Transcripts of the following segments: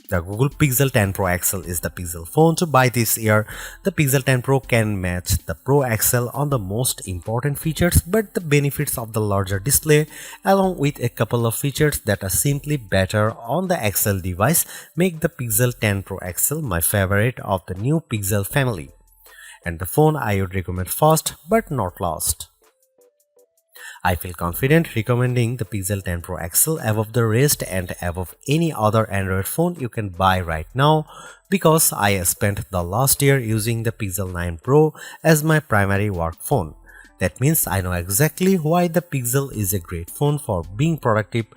The Google Pixel 10 Pro XL is the Pixel phone to buy this year. The Pixel 10 Pro can match the Pro XL on the most important features, but the benefits of the larger display, along with a couple of features that are simply better on the XL device, make the Pixel 10 Pro XL my favorite of the new Pixel family, and the phone I would recommend first but not last. I feel confident recommending the Pixel 10 Pro XL above the rest and above any other Android phone you can buy right now, because I spent the last year using the Pixel 9 Pro as my primary work phone. That means I know exactly why the Pixel is a great phone for being productive,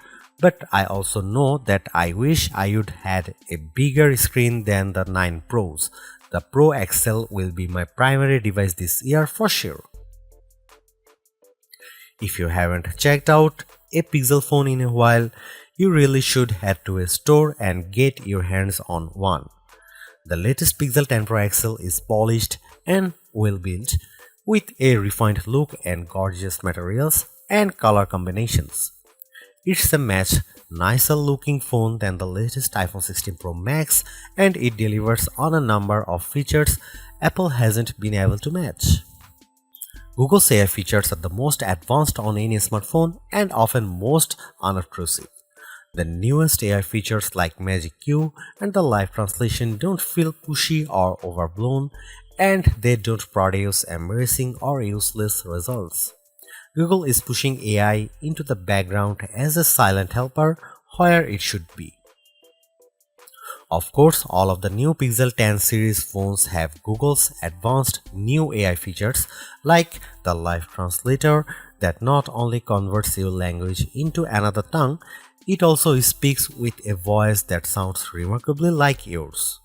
but I also know that I wish I would had a bigger screen than the 9 Pros. The Pro XL will be my primary device this year for sure. If you haven't checked out a Pixel phone in a while, you really should head to a store and get your hands on one. The latest Pixel 10 Pro XL is polished and well built, with a refined look and gorgeous materials and color combinations. It's a much nicer looking phone than the latest iPhone 16 Pro Max, and it delivers on a number of features Apple hasn't been able to match. Google's AI features are the most advanced on any smartphone and often most unobtrusive. The newest AI features like Magic Q and the live translation don't feel pushy or overblown, and they don't produce embarrassing or useless results. Google is pushing AI into the background as a silent helper where it should be. Of course, all of the new Pixel 10 series phones have Google's advanced new AI features like the live translator that not only converts your language into another tongue, it also speaks with a voice that sounds remarkably like yours.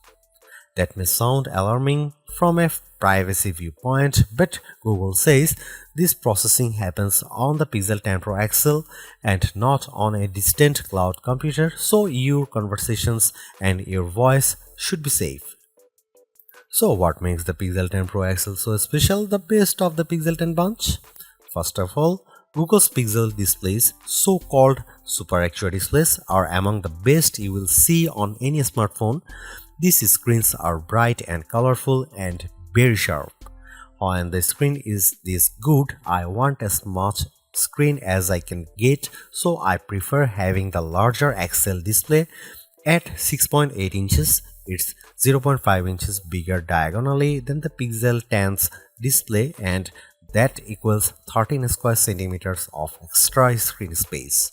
That may sound alarming from a privacy viewpoint, but Google says this processing happens on the Pixel 10 Pro XL and not on a distant cloud computer, so your conversations and your voice should be safe. So what makes the Pixel 10 Pro XL so special, the best of the Pixel 10 bunch? First of all, Google's Pixel displays, so-called Super Actua displays, are among the best you will see on any smartphone. These screens are bright and colorful and very sharp. When the screen is this good, I want as much screen as I can get, so I prefer having the larger XL display at 6.8 inches. It's 0.5 inches bigger diagonally than the Pixel 10's display, and that equals 13 square centimeters of extra screen space.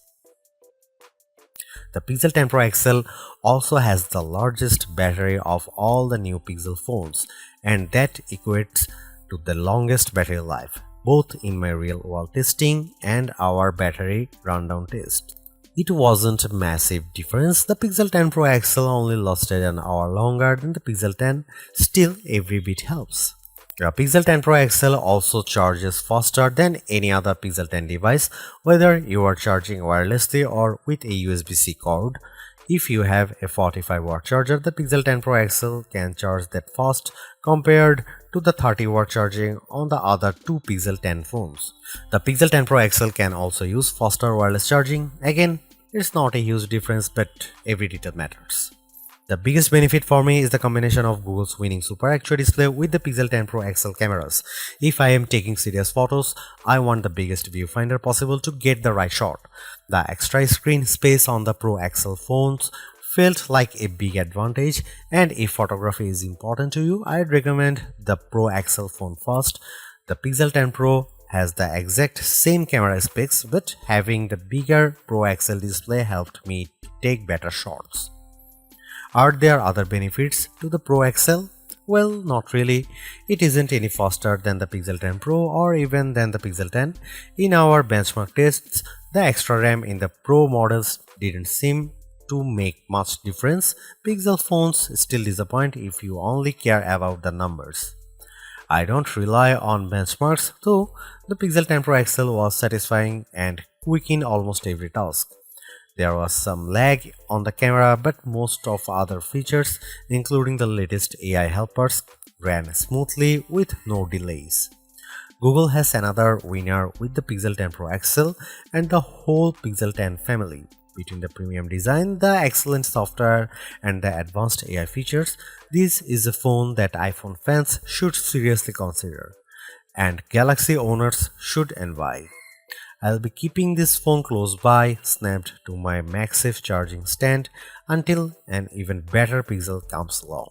The Pixel 10 Pro XL also has the largest battery of all the new Pixel phones, and that equates to the longest battery life, both in my real-world testing and our battery rundown test. It wasn't a massive difference. The Pixel 10 Pro XL only lasted an hour longer than the Pixel 10, still every bit helps. The Pixel 10 Pro XL also charges faster than any other Pixel 10 device, whether you are charging wirelessly or with a USB-C cord. If you have a 45-watt charger, the Pixel 10 Pro XL can charge that fast compared to the 30-watt charging on the other two Pixel 10 phones. The Pixel 10 Pro XL can also use faster wireless charging. Again, it's not a huge difference, but every detail matters. The biggest benefit for me is the combination of Google's winning Super Actua display with the Pixel 10 Pro XL cameras. If I am taking serious photos, I want the biggest viewfinder possible to get the right shot. The extra screen space on the Pro XL phones felt like a big advantage, and if photography is important to you, I'd recommend the Pro XL phone first. The Pixel 10 Pro has the exact same camera specs, but having the bigger Pro XL display helped me take better shots. Are there other benefits to the Pro XL? Well, not really. It isn't any faster than the Pixel 10 Pro or even than the Pixel 10. In our benchmark tests, the extra RAM in the Pro models didn't seem to make much difference. Pixel phones still disappoint if you only care about the numbers. I don't rely on benchmarks, though. The Pixel 10 Pro XL was satisfying and quick in almost every task. There was some lag on the camera, but most of other features, including the latest AI helpers, ran smoothly with no delays. Google has another winner with the Pixel 10 Pro XL and the whole Pixel 10 family. Between the premium design, the excellent software, and the advanced AI features, this is a phone that iPhone fans should seriously consider, and Galaxy owners should envy. I'll be keeping this phone close by, snapped to my MagSafe charging stand until an even better Pixel comes along.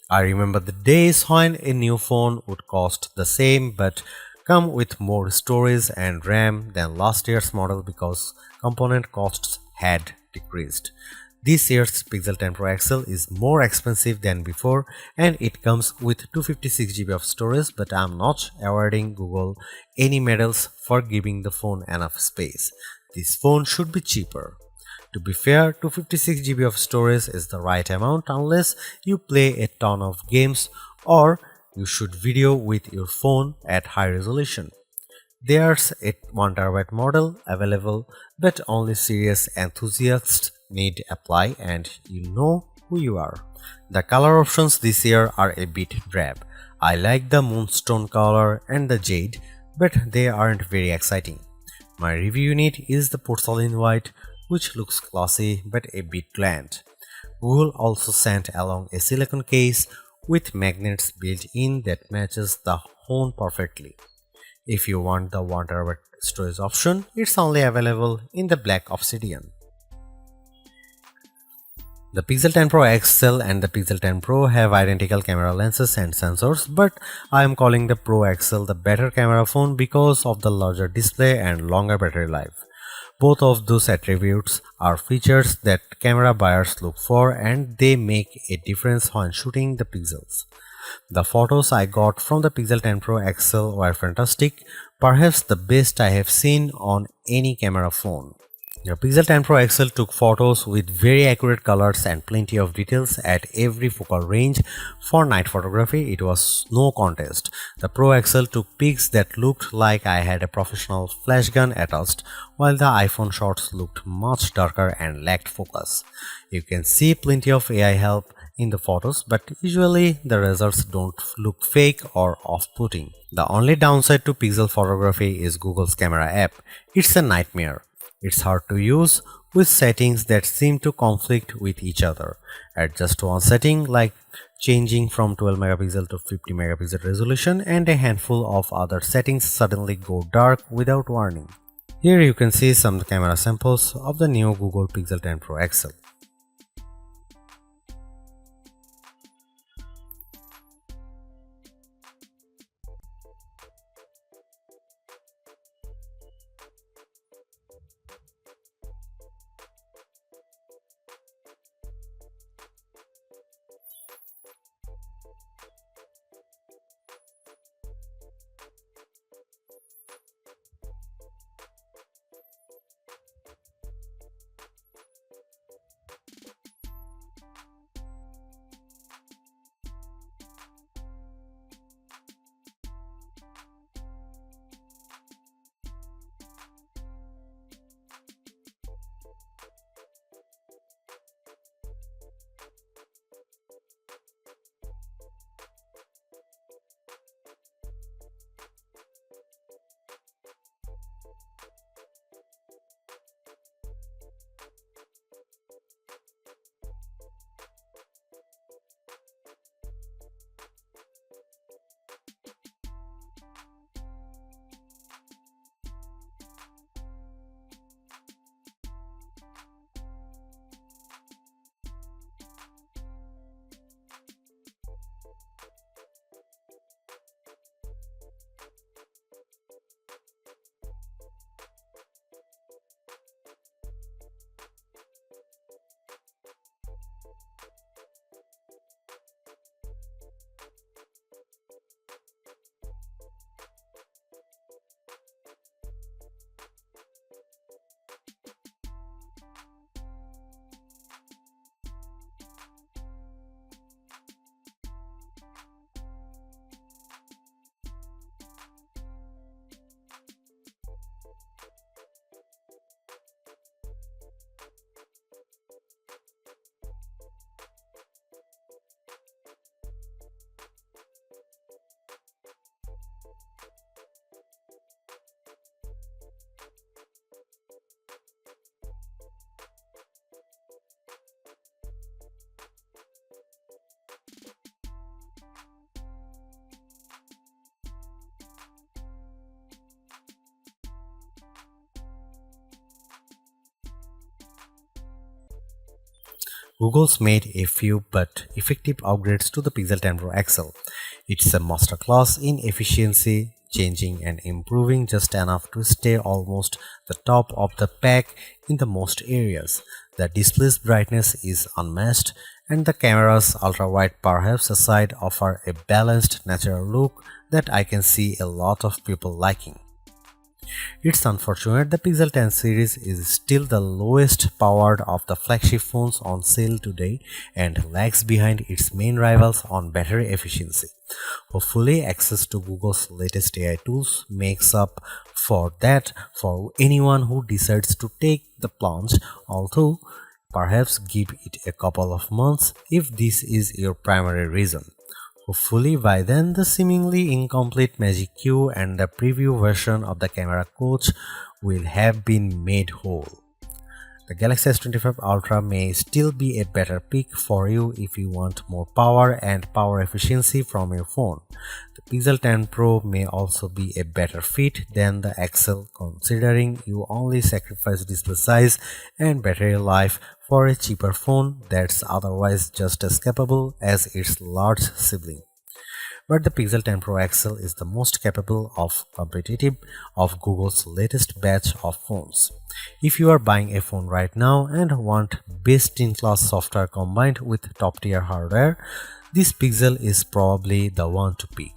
I remember the days when a new phone would cost the same but come with more storage and RAM than last year's model because component costs had decreased. This year's Pixel 10 Pro XL is more expensive than before and it comes with 256 GB of storage, but I'm not awarding Google any medals for giving the phone enough space. This phone should be cheaper. To be fair, 256 GB of storage is the right amount unless you play a ton of games or you shoot video with your phone at high resolution. There's a 1TB model available, but only serious enthusiasts need apply, and you know who you are. The color options this year are a bit drab. I like the moonstone color and the jade, but they aren't very exciting. My review unit is the porcelain white, which looks classy but a bit bland. Google also sent along a silicone case with magnets built in that matches the phone perfectly. If you want the 1TB storage option, it's only available in the black obsidian. The Pixel 10 Pro XL and the Pixel 10 Pro have identical camera lenses and sensors, but I am calling the Pro XL the better camera phone because of the larger display and longer battery life. Both of those attributes are features that camera buyers look for, and they make a difference when shooting the pixels. The photos I got from the Pixel 10 Pro XL were fantastic, perhaps the best I have seen on any camera phone. The Pixel 10 Pro XL took photos with very accurate colors and plenty of details at every focal range. For night photography, it was no contest. The Pro XL took pics that looked like I had a professional flash gun attached, while the iPhone shots looked much darker and lacked focus. You can see plenty of AI help in the photos, but usually the results don't look fake or off-putting. The only downside to Pixel photography is Google's camera app. It's a nightmare. It's hard to use with settings that seem to conflict with each other. Adjust one setting like changing from 12 megapixel to 50 megapixel resolution, and a handful of other settings suddenly go dark without warning. Here you can see some camera samples of the new Google Pixel 10 Pro XL. Google's made a few but effective upgrades to the Pixel 10 Pro XL. It's a masterclass in efficiency, changing and improving just enough to stay almost the top of the pack in the most areas. The display's brightness is unmatched, and the camera's ultra-wide perhaps aside offer a balanced natural look that I can see a lot of people liking. It's unfortunate the Pixel 10 series is still the lowest powered of the flagship phones on sale today and lags behind its main rivals on battery efficiency. Hopefully, access to Google's latest AI tools makes up for that for anyone who decides to take the plunge, although perhaps give it a couple of months if this is your primary reason. Hopefully by then the seemingly incomplete Magic Q and the preview version of the camera coach will have been made whole. The Galaxy S25 Ultra may still be a better pick for you if you want more power and power efficiency from your phone. The Pixel 10 Pro may also be a better fit than the XL considering you only sacrifice display size and battery life for a cheaper phone that's otherwise just as capable as its large sibling. But the Pixel 10 Pro XL is the most capable of competitive of Google's latest batch of phones. If you are buying a phone right now and want best-in-class software combined with top-tier hardware, this Pixel is probably the one to pick.